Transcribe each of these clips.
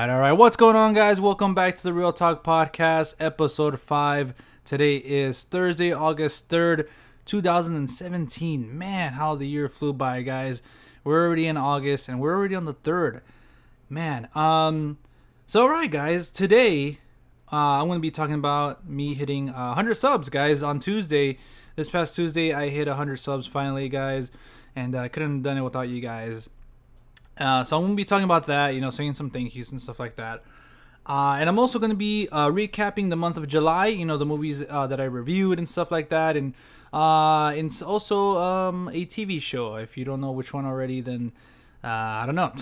All right. What's going on, guys? Welcome back to the Real Talk Podcast, episode 5. Today is Thursday, August 3rd, 2017. Man, how the year flew by, guys. We're already in August and we're already on the 3rd. Man, so all right, guys. Today, I'm going to be talking about me hitting 100 subs, guys, on Tuesday. This past Tuesday, I hit 100 subs finally, guys, and I couldn't have done it without you guys. So I'm going to be talking about that, saying some thank yous and stuff like that. And I'm also going to be recapping the month of July, the movies that I reviewed and stuff like that. And it's also a TV show. If you don't know which one already, then I don't know.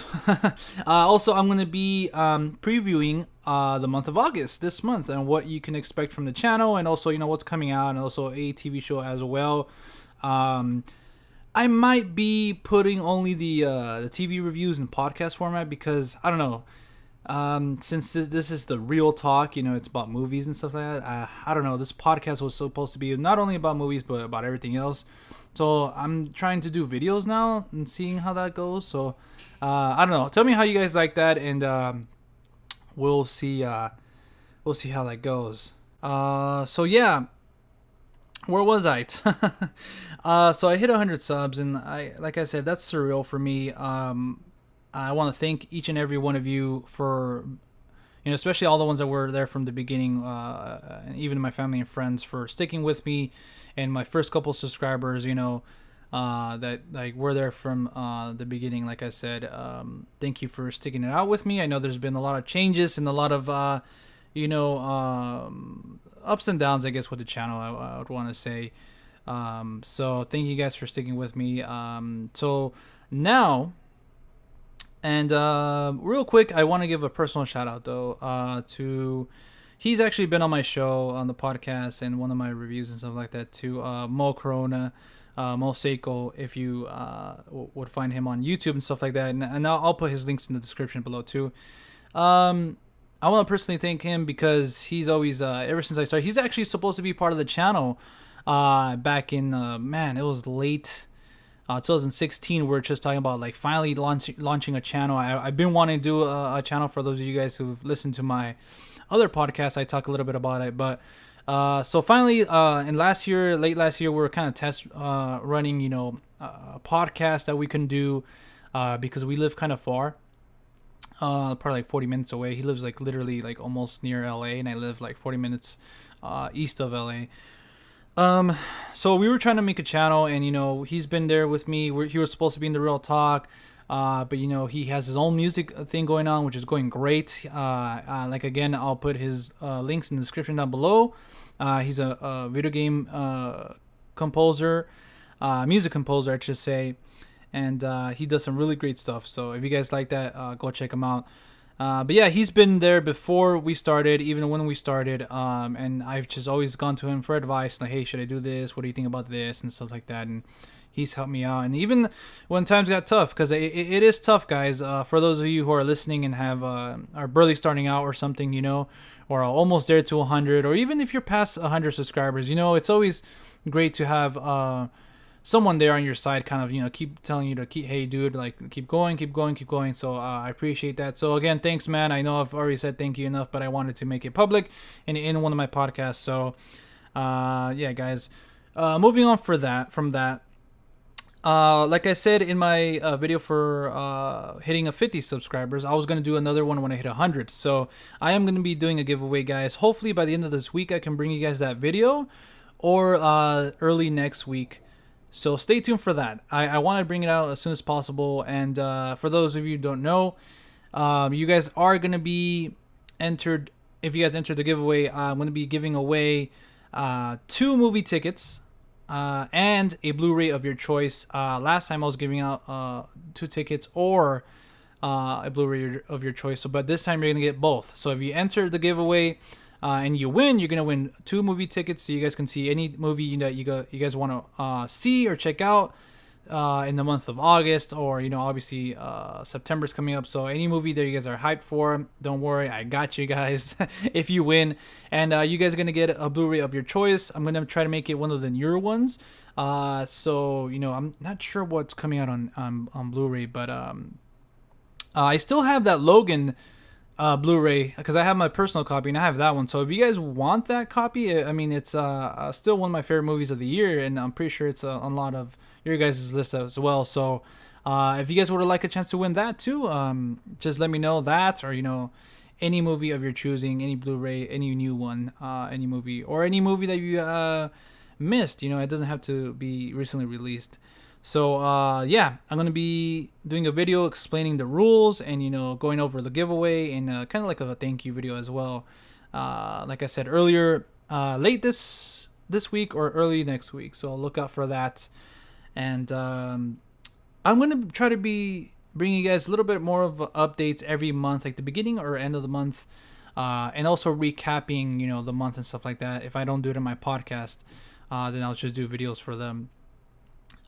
Also, I'm going to be previewing the month of August this month and what you can expect from the channel, and also, what's coming out, and also a TV show as well. I might be putting only the TV reviews in podcast format because I don't know. Since this is the real talk, it's about movies and stuff like that. I don't know. This podcast was supposed to be not only about movies but about everything else. So I'm trying to do videos now and seeing how that goes. So I don't know. Tell me how you guys like that, and we'll see. We'll see how that goes. So yeah. Where was I? So I hit 100 subs, and like I said, that's surreal for me. I want to thank each and every one of you for, especially all the ones that were there from the beginning, and even my family and friends for sticking with me, and my first couple subscribers, that like were there from the beginning. Like I said, thank you for sticking it out with me. I know there's been a lot of changes and a lot of ups and downs, I guess, with the channel, I would want to say. So thank you guys for sticking with me. So now, and real quick, I want to give a personal shout out though to, he's actually been on my show on the podcast and one of my reviews and stuff like that, to Mo Corona, Mo Seiko, if you would find him on YouTube and stuff like that, and I'll put his links in the description below too. I want to personally thank him because he's always, ever since I started, he's actually supposed to be part of the channel back in, it was late 2016. We're just talking about like finally launching a channel. I've been wanting to do a channel. For those of you guys who've listened to my other podcasts, I talk a little bit about it. But so finally, late last year, we were kind of test running, a podcast that we can do because we live kind of far. Probably like 40 minutes away. He lives like literally like almost near LA, and I live like 40 minutes east of LA. So we were trying to make a channel, and he's been there with me. He was supposed to be in the Real Talk, but he has his own music thing going on, which is going great. Like again, I'll put his links in the description down below. He's a video game composer, music composer, I should say. And he does some really great stuff. So if you guys like that, go check him out. But yeah, he's been there before we started, even when we started. And I've just always gone to him for advice, like, hey, should I do this? What do you think about this? And stuff like that. And he's helped me out. And even when times got tough, because it is tough, guys. For those of you who are listening and have are barely starting out or something, or are almost there to 100, or even if you're past 100 subscribers, it's always great to have someone there on your side, kind of, keep telling you to hey dude, like keep going. So I appreciate that. So again, thanks, man. I know I've already said thank you enough, but I wanted to make it public in one of my podcasts. So yeah, guys, moving on from that, like I said in my video for hitting 50 subscribers, I was going to do another one when I hit 100. So I am going to be doing a giveaway, guys. Hopefully by the end of this week I can bring you guys that video, or early next week. So stay tuned for that. I want to bring it out as soon as possible. And for those of you who don't know, you guys are going to be entered. If you guys enter the giveaway, I'm going to be giving away 2 movie tickets and a Blu-ray of your choice. Last time I was giving out 2 tickets or a Blu-ray of your choice. But this time you're going to get both. So if you enter the giveaway, and you win, you're gonna win 2 movie tickets, so you guys can see any movie that you guys want to see or check out in the month of August, or obviously September's coming up. So any movie that you guys are hyped for, don't worry, I got you guys. If you win, and you guys are gonna get a Blu-ray of your choice. I'm gonna try to make it one of the newer ones. So I'm not sure what's coming out on Blu-ray, but I still have that Logan Blu-ray, because I have my personal copy and I have that one. So if you guys want that copy, I mean, it's still one of my favorite movies of the year, and I'm pretty sure it's on a lot of your guys' list as well. So if you guys would like a chance to win that too, just let me know that, or any movie of your choosing, any Blu-ray, any new one, any movie, or any movie that you missed. It doesn't have to be recently released. So yeah, I'm gonna be doing a video explaining the rules and going over the giveaway and kind of like a thank you video as well. Like I said earlier, late this week or early next week. So look out for that. And I'm gonna try to be bringing you guys a little bit more of updates every month, like the beginning or end of the month, and also recapping the month and stuff like that. If I don't do it in my podcast, then I'll just do videos for them.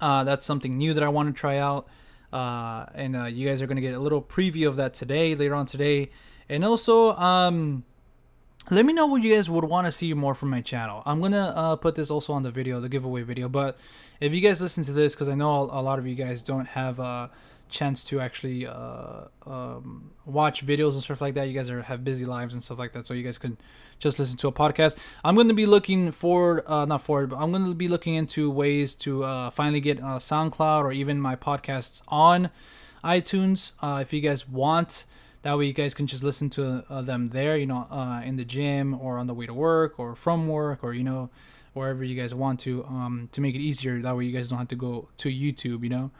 That's something new that I want to try out. And you guys are going to get a little preview of that later on today. And also, let me know what you guys would want to see more from my channel. I'm going to put this also on the video, the giveaway video. But if you guys listen to this, because I know a lot of you guys don't have a chance to actually watch videos and stuff like that. You guys have busy lives and stuff like that, so you guys could just listen to a podcast. I'm going to be looking forward, not forward, but I'm going to be looking into ways to finally get SoundCloud or even my podcasts on iTunes. If you guys want, that way you guys can just listen to them there, in the gym or on the way to work or from work or wherever you guys want to make it easier. That way you guys don't have to go to YouTube.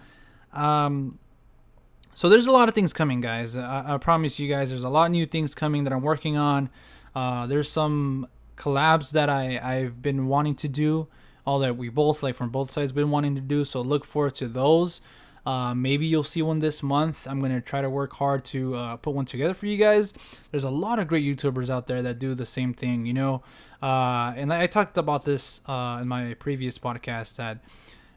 So there's a lot of things coming, guys. I promise you guys, there's a lot of new things coming that I'm working on. There's some collabs that I've been wanting to do, all that we both, like from both sides, been wanting to do. So look forward to those. Maybe you'll see one this month. I'm going to try to work hard to put one together for you guys. There's a lot of great YouTubers out there that do the same thing, and I talked about this in my previous podcast that,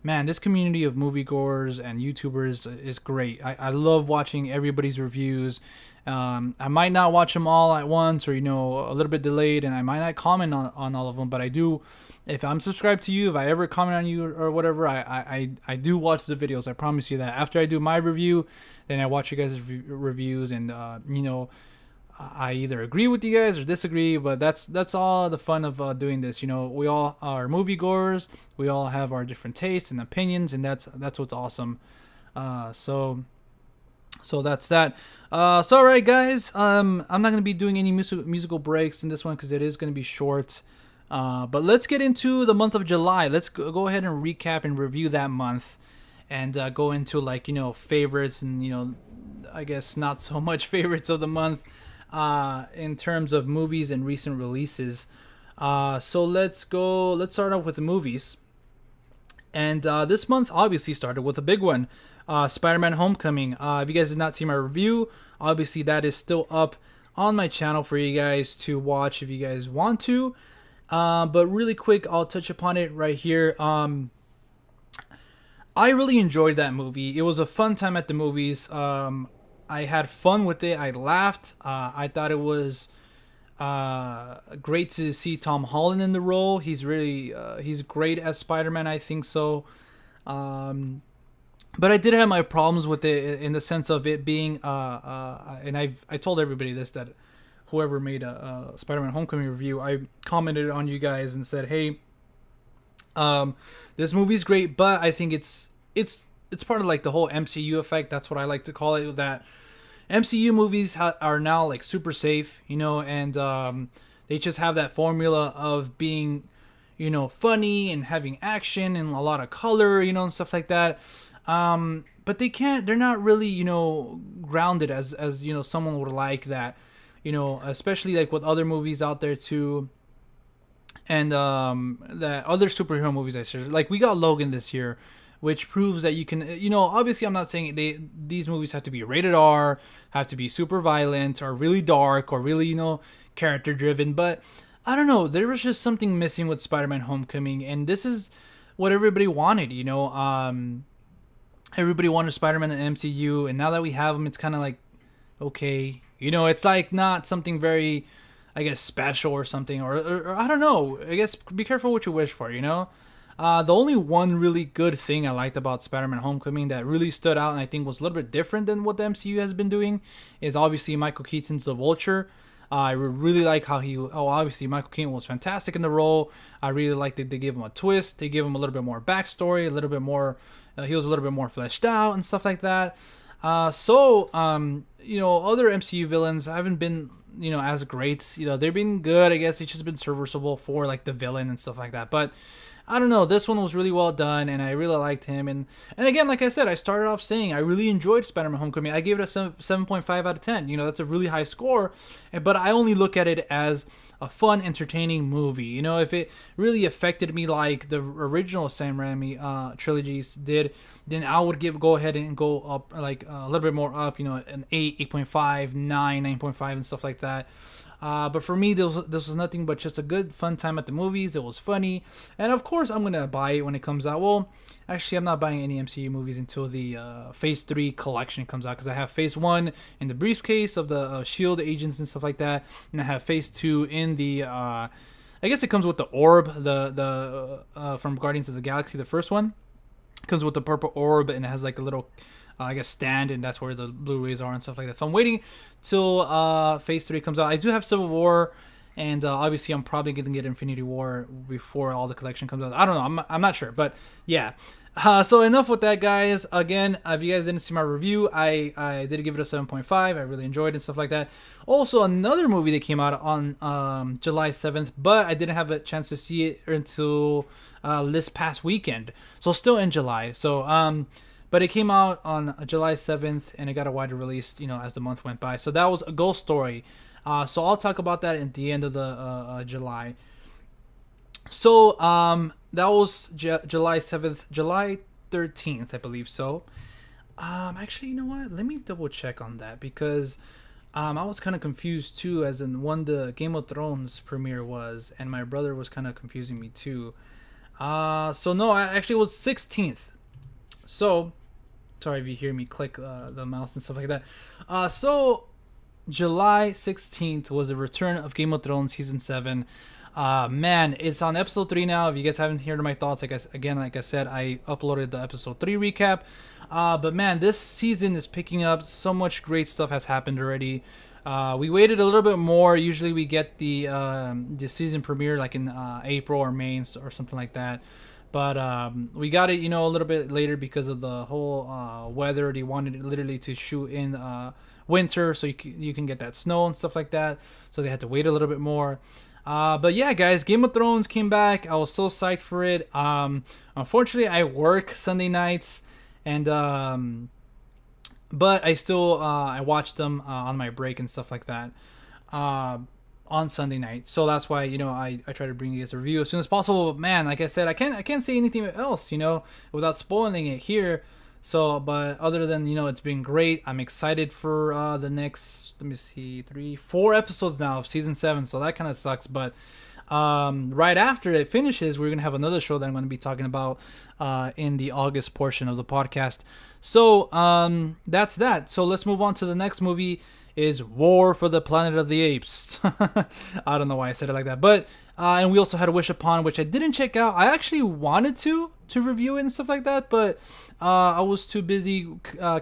man, this community of moviegoers and YouTubers is great. I love watching everybody's reviews. I might not watch them all at once or, a little bit delayed, and I might not comment on all of them, but I do. If I'm subscribed to you, if I ever comment on you or whatever, I do watch the videos. I promise you that. After I do my review, then I watch you guys' reviews, and, I either agree with you guys or disagree, but that's all the fun of doing this. We all are moviegoers. We all have our different tastes and opinions, and that's what's awesome. So that's that. So all right, guys. I'm not gonna be doing any musical breaks in this one because it is gonna be short. But let's get into the month of July. Let's go ahead and recap and review that month, and go into favorites and I guess not so much favorites of the month. In terms of movies and recent releases. So let's start off with the movies. And this month obviously started with a big one, Spider-Man Homecoming. If you guys did not see my review, obviously that is still up on my channel for you guys to watch if you guys want to. But really quick, I'll touch upon it right here. I really enjoyed that movie. It was a fun time at the movies. I had fun with it. I laughed. I thought it was great to see Tom Holland in the role. He's really he's great as Spider-Man. I think so. But I did have my problems with it in the sense of it being and I told everybody this, that whoever made a Spider-Man Homecoming review, I commented on you guys and said, hey, this movie's great, but I think it's part of like the whole MCU effect. That's what I like to call it, that MCU movies are now like super safe, and they just have that formula of being, funny and having action and a lot of color, and stuff like that. But they're not really, grounded as someone would like that, especially like with other movies out there too. And that other superhero movies I said, like we got Logan this year, which proves that you can, obviously I'm not saying these movies have to be rated R, have to be super violent or really dark or really, character driven, but I don't know, there was just something missing with Spider-Man Homecoming, and this is what everybody wanted, everybody wanted Spider-Man in the MCU, and now that we have him, it's kind of like, okay, it's like not something very, I guess, special or something, or I don't know, I guess be careful what you wish for, The only one really good thing I liked about Spider-Man Homecoming that really stood out and I think was a little bit different than what the MCU has been doing is obviously Michael Keaton's The Vulture. I really like how obviously Michael Keaton was fantastic in the role. I really like that they gave him a twist. They gave him a little bit more backstory, a little bit more, he was a little bit more fleshed out and stuff like that. Other MCU villains haven't been, as great. They've been good. I guess they've just been serviceable for like the villain and stuff like that. But I don't know. This one was really well done, and I really liked him. And again, like I said, I started off saying I really enjoyed Spider-Man: Homecoming. I gave it a 7.5 out of 10. That's a really high score, but I only look at it as a fun, entertaining movie. If it really affected me like the original Sam Raimi trilogies did, then I would go ahead and go up like a little bit more up. An 8, 8.5, 9, 9.5, and stuff like that. But for me, this was nothing but just a good, fun time at the movies. It was funny. And of course, I'm going to buy it when it comes out. Well, actually, I'm not buying any MCU movies until the Phase 3 collection comes out. Because I have Phase 1 in the briefcase of the S.H.I.E.L.D. agents and stuff like that. And I have Phase 2 in the... I guess it comes with the orb, the from Guardians of the Galaxy, the first one. It comes with the purple orb, and it has like a little... I guess stand, and that's where the Blu-rays are and stuff like that. So I'm waiting till Phase 3 comes out. I do have Civil War, and obviously I'm probably going to get Infinity War before all the collection comes out. I don't know. I'm not sure, but yeah. So enough with that, guys. Again, if you guys didn't see my review, I did give it a 7.5. I really enjoyed it and stuff like that. Also, another movie that came out on July 7th, but I didn't have a chance to see it until this past weekend. So still in July. So but it came out on July 7th, and it got a wider release, as the month went by. So that was A Ghost Story. So I'll talk about that at the end of the July. So that was July 7th. July 13th, I believe so. Actually, you know what? Let me double check on that, because I was kind of confused too, as in when the Game of Thrones premiere was, and my brother was kind of confusing me too. So no, actually it was 16th. So... sorry if you hear me click the mouse and stuff like that. So July 16th was the return of Game of Thrones Season 7. Man, it's on episode 3 now. If you guys haven't heard my thoughts, like I said, I uploaded the episode 3 recap. But man, this season is picking up. So much great stuff has happened already. We waited a little bit more. Usually we get the season premiere like in April or May or something like that. But we got it, a little bit later because of the whole weather. They wanted it literally to shoot in winter, so you can get that snow and stuff like that. So they had to wait a little bit more. But yeah, guys, Game of Thrones came back. I was so psyched for it. Unfortunately, I work Sunday nights, and but I still I watched them on my break and stuff like that. On Sunday night, so that's why I try to bring you guys a review as soon as possible. But man, like I said, I can't say anything else without spoiling it here. So, but other than it's been great. I'm excited for the next, let me see, 4 episodes now of season 7. So that kind of sucks, but right after it finishes, we're gonna have another show that I'm gonna be talking about in the August portion of the podcast. So that's that. So let's move on to the next movie. Is War for the Planet of the Apes. I don't know why I said it like that. But, and we also had Wish Upon, which I didn't check out. I actually wanted to review it and stuff like that, but I was too busy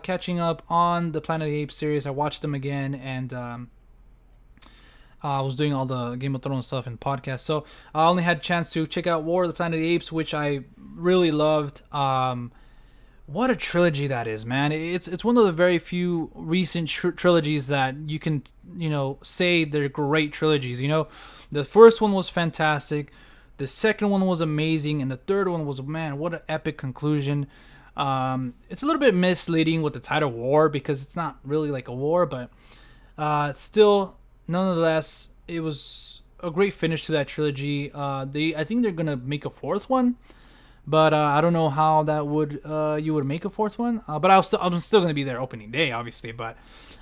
catching up on the Planet of the Apes series. I watched them again, and I was doing all the Game of Thrones stuff and podcasts. So I only had a chance to check out War of the Planet of the Apes, which I really loved. What a trilogy that is, man. It's one of the very few recent trilogies that you can, say they're great trilogies. The first one was fantastic. The second one was amazing. And the third one was, man, what an epic conclusion. It's a little bit misleading with the title War, because it's not really like a war, but still, nonetheless, it was a great finish to that trilogy. I think they're going to make a 4th one. But I don't know how that would you would make a 4th one. But I'm still going to be there opening day, obviously. But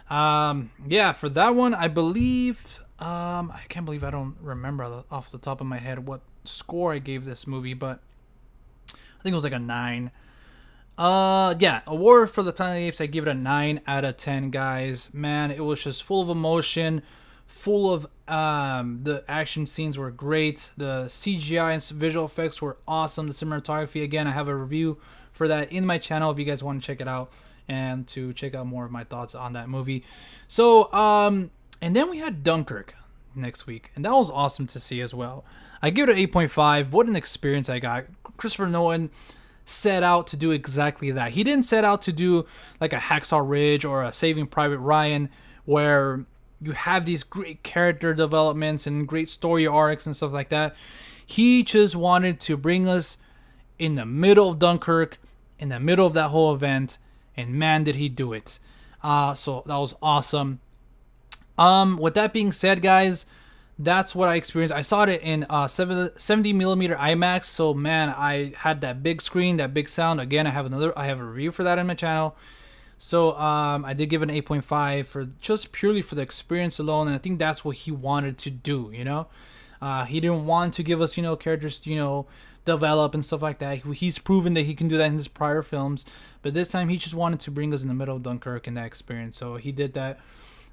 yeah, for that one, I believe I can't believe I don't remember off the top of my head what score I gave this movie, but I think it was like a 9. Yeah, A War for the Planet of the Apes. I give it a 9 out of 10, guys. Man, it was just full of emotion, full of the action scenes were great. The CGI and visual effects were awesome. The cinematography, again, I have a review for that in my channel if you guys want to check it out and to check out more of my thoughts on that movie. So and then we had Dunkirk next week, and that was awesome to see as well. I give it an 8.5. What an experience I got. Christopher Nolan set out to do exactly that. He didn't set out to do like a Hacksaw Ridge or a Saving Private Ryan where you have these great character developments and great story arcs and stuff like that. He just wanted to bring us in the middle of Dunkirk, in the middle of that whole event, and man, did he do it. So that was awesome. With that being said, guys, that's what I experienced. I saw it in 70 millimeter IMAX. So man, I had that big screen, that big sound. Again, I have a review for that on my channel. So I did give it an 8.5 for just purely for the experience alone, and I think that's what he wanted to do. He didn't want to give us characters develop and stuff like that. He's proven that he can do that in his prior films, but this time he just wanted to bring us in the middle of Dunkirk and that experience. So he did that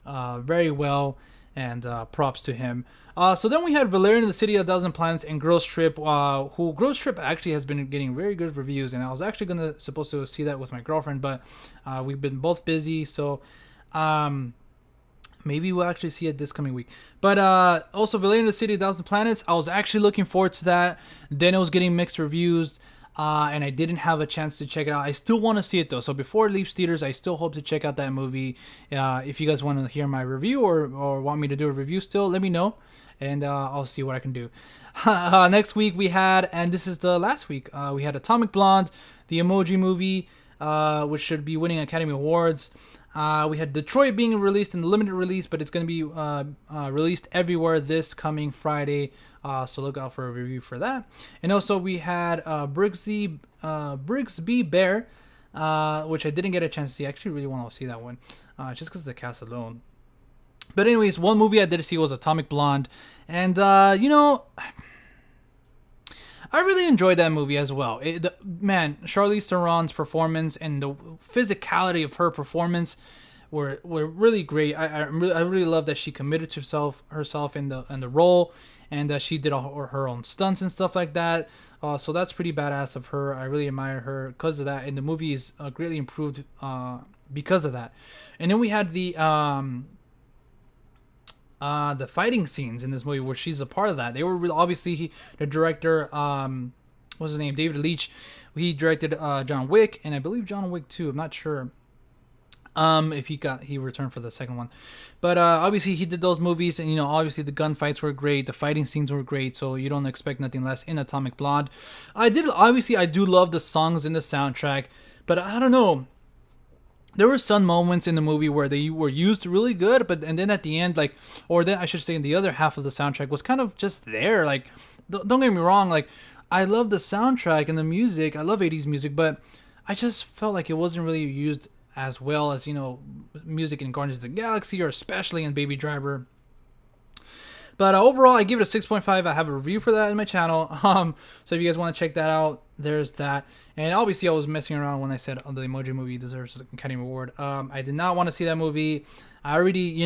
very well, and props to him. So then we had Valerian, the City of a Thousand Planets, and Girls Trip, who Girls Trip actually has been getting very good reviews, and I was actually supposed to see that with my girlfriend, but we've been both busy, so maybe we'll actually see it this coming week. But also Valerian, the City of a Thousand Planets, I was actually looking forward to that. Then it was getting mixed reviews, and I didn't have a chance to check it out. I still want to see it though, so before it leaves theaters, I still hope to check out that movie. If you guys want to hear my review or want me to do a review still, let me know, and I'll see what I can do. Next week we had, and this is the last week, we had Atomic Blonde, the Emoji Movie, which should be winning Academy Awards. We had Detroit being released in the limited release, but it's going to be released everywhere this coming Friday. So look out for a review for that. And also we had Brigsby Bear, which I didn't get a chance to see. I actually really want to see that one, just because of the cast alone. But anyways, one movie I did see was Atomic Blonde, and I really enjoyed that movie as well. Charlize Theron's performance and the physicality of her performance were really great. I really love that she committed to herself in the role, and that she did all her own stunts and stuff like that. So that's pretty badass of her. I really admire her because of that, and the movie is greatly improved because of that. And then we had the fighting scenes in this movie where she's a part of that. They were obviously the director, what's his name, David Leitch. He directed John Wick, and I believe John Wick 2. I'm not sure if he returned for the second one, but obviously he did those movies, and obviously the gunfights were great, the fighting scenes were great, so you don't expect nothing less in Atomic Blonde. I do love the songs in the soundtrack, but I don't know. There were some moments in the movie where they were used really good, and then at the end, I should say, in the other half of the soundtrack was kind of just there. Like, don't get me wrong, like, I love the soundtrack and the music. I love 80s music, but I just felt like it wasn't really used as well as, music in Guardians of the Galaxy, or especially in Baby Driver. But overall, I give it a 6.5. I have a review for that in my channel. So if you guys want to check that out, there's that. And obviously, I was messing around when I said the Emoji Movie deserves the Academy Award. I did not want to see that movie. I already,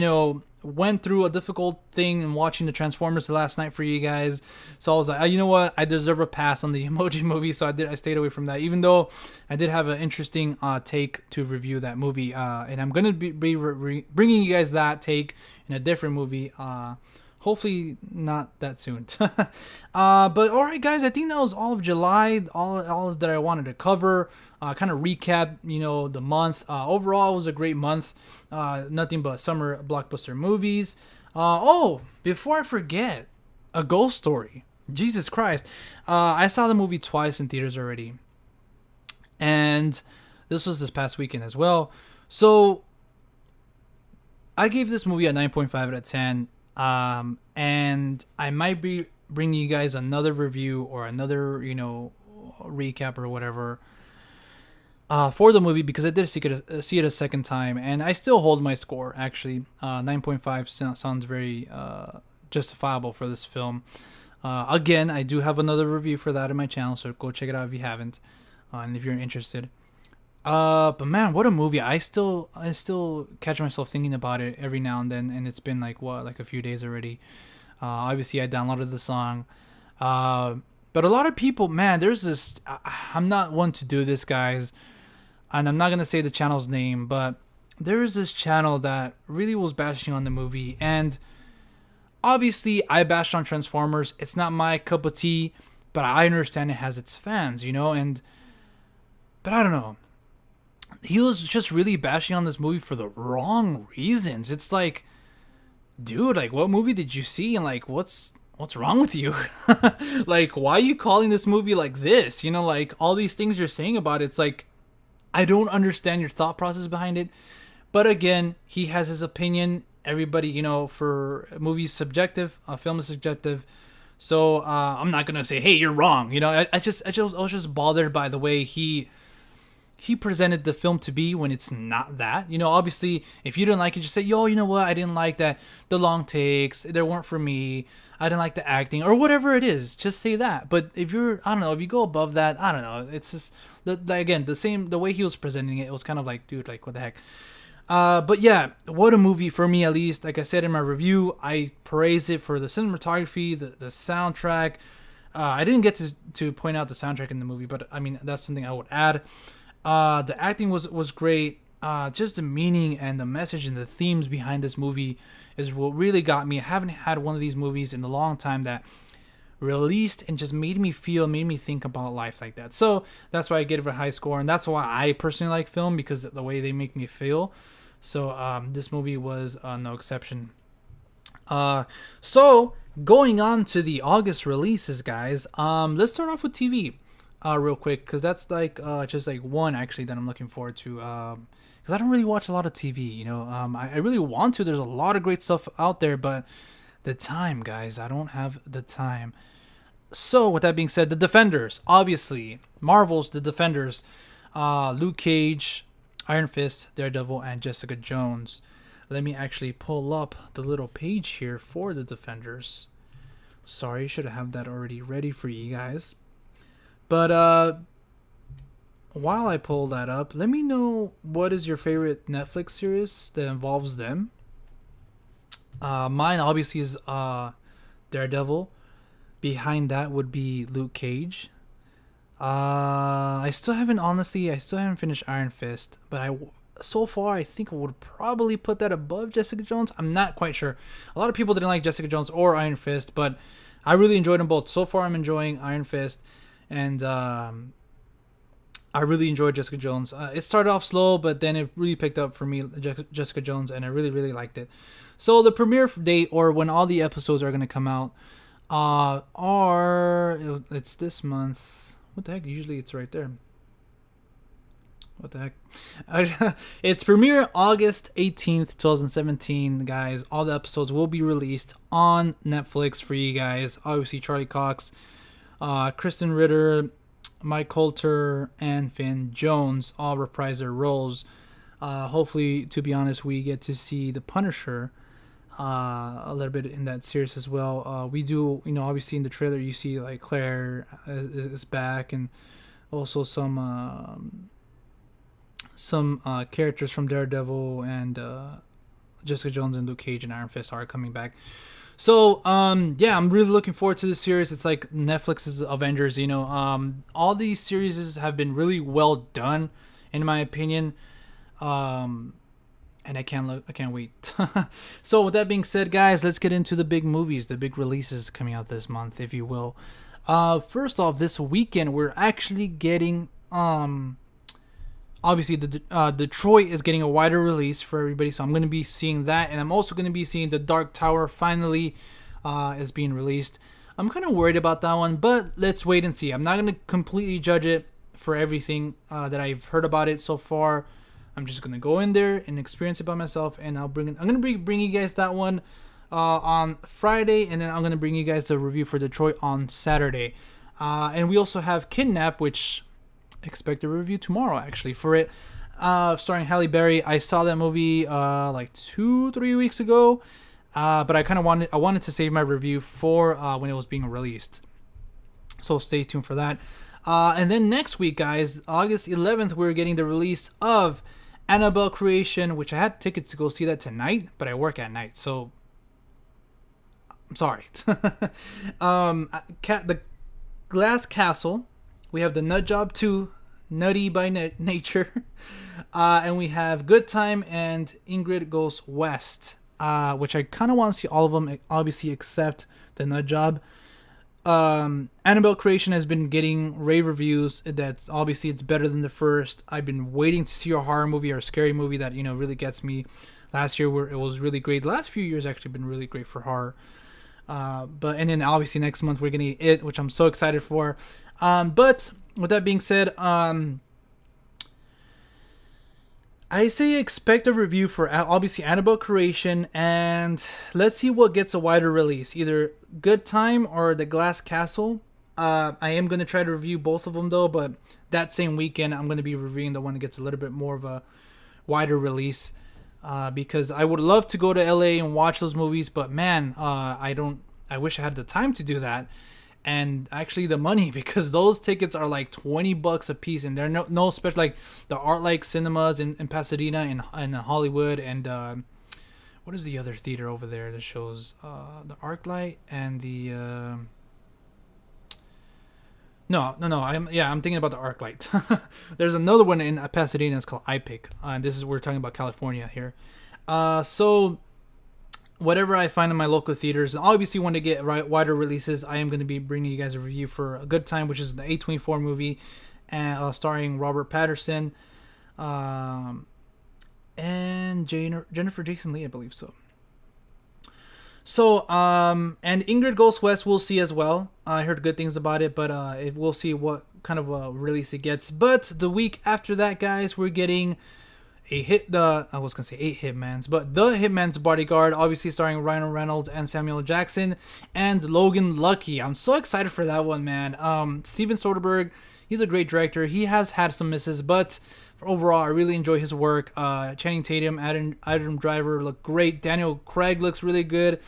went through a difficult thing in watching the Transformers last night for you guys. So I was like, you know what? I deserve a pass on the Emoji Movie. So I stayed away from that, even though I did have an interesting take to review that movie. And I'm going to be bringing you guys that take in a different movie. Hopefully not that soon. But all right, guys, I think that was all of July, all that I wanted to cover. Kind of recap, the month. Overall, it was a great month. Nothing but summer blockbuster movies. Before I forget, A Ghost Story. Jesus Christ. I saw the movie twice in theaters already. And this was this past weekend as well. So I gave this movie a 9.5 out of 10. And I might be bringing you guys another review or another, recap or whatever, for the movie, because I did see it a second time, and I still hold my score, actually. 9.5 sounds very, justifiable for this film. Again, I do have another review for that in my channel, so go check it out if you haven't, and if you're interested. But man, what a movie! I still catch myself thinking about it every now and then, and it's been like what, like a few days already. Obviously, I downloaded the song. Uh, but a lot of people, man, there's this. I'm not one to do this, guys, and I'm not gonna say the channel's name, but there is this channel that really was bashing on the movie, and obviously, I bashed on Transformers. It's not my cup of tea, but I understand it has its fans, and but I don't know. He was just really bashing on this movie for the wrong reasons. It's like, dude, like what movie did you see and like what's wrong with you? Like why are you calling this movie like this? Like all these things you're saying about it, it's like I don't understand your thought process behind it. But again, he has his opinion. Everybody, for movies subjective, film is subjective. So I'm not gonna say, hey, you're wrong. I was just bothered by the way he presented the film to be when it's not that. Obviously, if you didn't like it, just say, yo, you know what? I didn't like that. The long takes, they weren't for me. I didn't like the acting or whatever it is. Just say that. But if I don't know, if you go above that, I don't know. It's just, again, the way he was presenting it, it was kind of like, dude, like, what the heck? But yeah, what a movie for me, at least. Like I said in my review, I praise it for the cinematography, the soundtrack. I didn't get to point out the soundtrack in the movie, but I mean, that's something I would add. The acting was great. Just the meaning and the message and the themes behind this movie is what really got me. I haven't had one of these movies in a long time that released and just made me think about life like that. So that's why I gave it a high score, and that's why I personally like film, because the way they make me feel. So this movie was no exception. So going on to the August releases, guys. Let's start off with TV. Real quick, because that's like just like one actually that I'm looking forward to, because I don't really watch a lot of TV, I really want to. There's a lot of great stuff out there, but the time, guys, I don't have the time. So with that being said, the Defenders, obviously Marvel's The Defenders, Luke Cage, Iron Fist, Daredevil, and Jessica Jones. Let me actually pull up the little page here for the Defenders. Sorry, should have that already ready for you guys. But while I pull that up, let me know what is your favorite Netflix series that involves them. Mine obviously is Daredevil. Behind that would be Luke Cage. I still haven't finished Iron Fist, but so far I think I would probably put that above Jessica Jones. I'm not quite sure. A lot of people didn't like Jessica Jones or Iron Fist, but I really enjoyed them both. So far I'm enjoying Iron Fist. And I really enjoyed Jessica Jones. It started off slow, but then it really picked up for me, Jessica Jones, and I really, really liked it. So the premiere date, or when all the episodes are going to come out, it's this month. What the heck? Usually it's right there. What the heck? It's premiere August 18th, 2017, guys. All the episodes will be released on Netflix for you guys. Obviously, Charlie Cox, Kristen Ritter, Mike Coulter, and Finn Jones all reprise their roles. Hopefully, to be honest, we get to see the Punisher a little bit in that series as well. We do, obviously in the trailer you see like Claire is back, and also some characters from Daredevil and Jessica Jones and Luke Cage and Iron Fist are coming back. So, yeah, I'm really looking forward to this series. It's like Netflix's Avengers, all these series have been really well done, in my opinion. And I can't wait. So, with that being said, guys, let's get into the big movies, the big releases coming out this month, if you will. First off, this weekend, we're actually getting, obviously, Detroit is getting a wider release for everybody, so I'm going to be seeing that, and I'm also going to be seeing The Dark Tower finally is being released. I'm kind of worried about that one, but let's wait and see. I'm not going to completely judge it for everything that I've heard about it so far. I'm just going to go in there and experience it by myself, and I'm going to bring you guys that one on Friday, and then I'm going to bring you guys the review for Detroit on Saturday. And we also have Kidnap, which expect a review tomorrow actually for it, starring Halle Berry. I saw that movie like 2-3 weeks ago, but I wanted to save my review for when it was being released, so stay tuned for that. And then next week, guys, August 11th, we're getting the release of Annabelle Creation, which I had tickets to go see that tonight, but I work at night, so I'm sorry. The Glass Castle. We have the Nut Job 2, Nutty by Nature. And we have Good Time and Ingrid Goes West, which I kind of want to see all of them, obviously, except the Nut Job. Annabelle Creation has been getting rave reviews. That's obviously it's better than the first. I've been waiting to see a horror movie or a scary movie that really gets me. Last year, where it was really great. The last few years actually been really great for horror. And then obviously next month we're getting It, which I'm so excited for. But with that being said, I say expect a review for obviously Annabelle Creation, and let's see what gets a wider release, either Good Time or The Glass Castle. I am going to try to review both of them though, but that same weekend I'm going to be reviewing the one that gets a little bit more of a wider release, because I would love to go to LA and watch those movies, but man, I wish I had the time to do that. And actually the money, because those tickets are like $20 a piece, and they're no special, like the ArtLike cinemas in Pasadena and Hollywood, and what is the other theater over there that shows the ArcLight and the no I'm thinking about the ArcLight. There's another one in Pasadena. It's called iPic, and this is we're talking about California here. So whatever I find in my local theaters, and obviously when they get wider releases, I am going to be bringing you guys a review for A Good Time, which is the A24 movie, and starring Robert Patterson, and Jennifer Jason Leigh, I believe so. So, and Ingrid Goes West, we'll see as well. I heard good things about it, but we'll see what kind of a release it gets. But the week after that, guys, we're getting I was gonna say 8 Hitmans, but The Hitman's Bodyguard, obviously starring Ryan Reynolds and Samuel Jackson, and Logan Lucky. I'm so excited for that one, man. Steven Soderbergh, he's a great director. He has had some misses, but overall, I really enjoy his work. Channing Tatum, Adam Driver look great. Daniel Craig looks really good.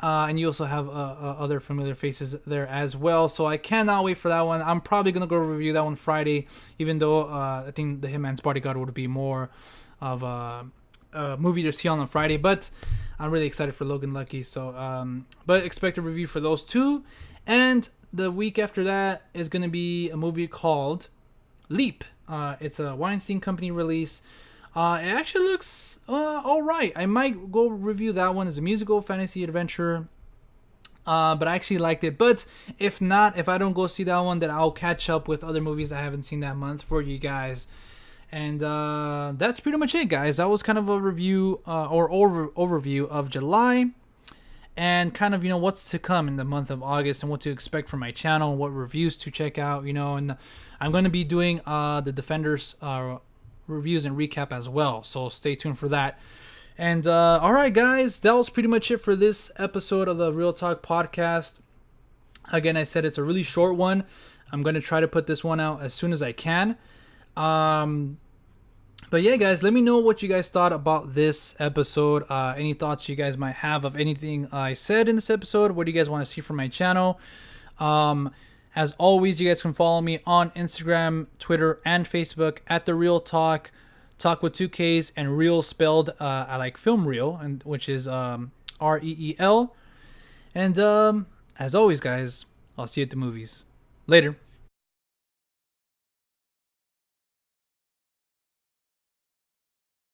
And you also have other familiar faces there as well. So I cannot wait for that one. I'm probably going to go review that one Friday, even though I think The Hitman's Bodyguard would be more of a movie to see on Friday. But I'm really excited for Logan Lucky. So, but expect a review for those two. And the week after that is going to be a movie called Leap. It's a Weinstein Company release. It actually looks all right. I might go review that one as a musical fantasy adventure. But I actually liked it. But if not, if I don't go see that one, then I'll catch up with other movies I haven't seen that month for you guys. And that's pretty much it, guys. That was kind of a review or overview of July. And kind of, what's to come in the month of August and what to expect from my channel, what reviews to check out, and I'm going to be doing the Defenders reviews and recap as well. So stay tuned for that. And all right, guys, that was pretty much it for this episode of the Real Talk podcast. Again, I said it's a really short one. I'm going to try to put this one out as soon as I can. But yeah, guys, let me know what you guys thought about this episode. Any thoughts you guys might have of anything I said in this episode. What do you guys want to see from my channel? As always, you guys can follow me on Instagram, Twitter, and Facebook at The Real Talk. Talk with 2 Ks, and Real spelled I like film reel, and which is REEL. And as always, guys, I'll see you at the movies. Later.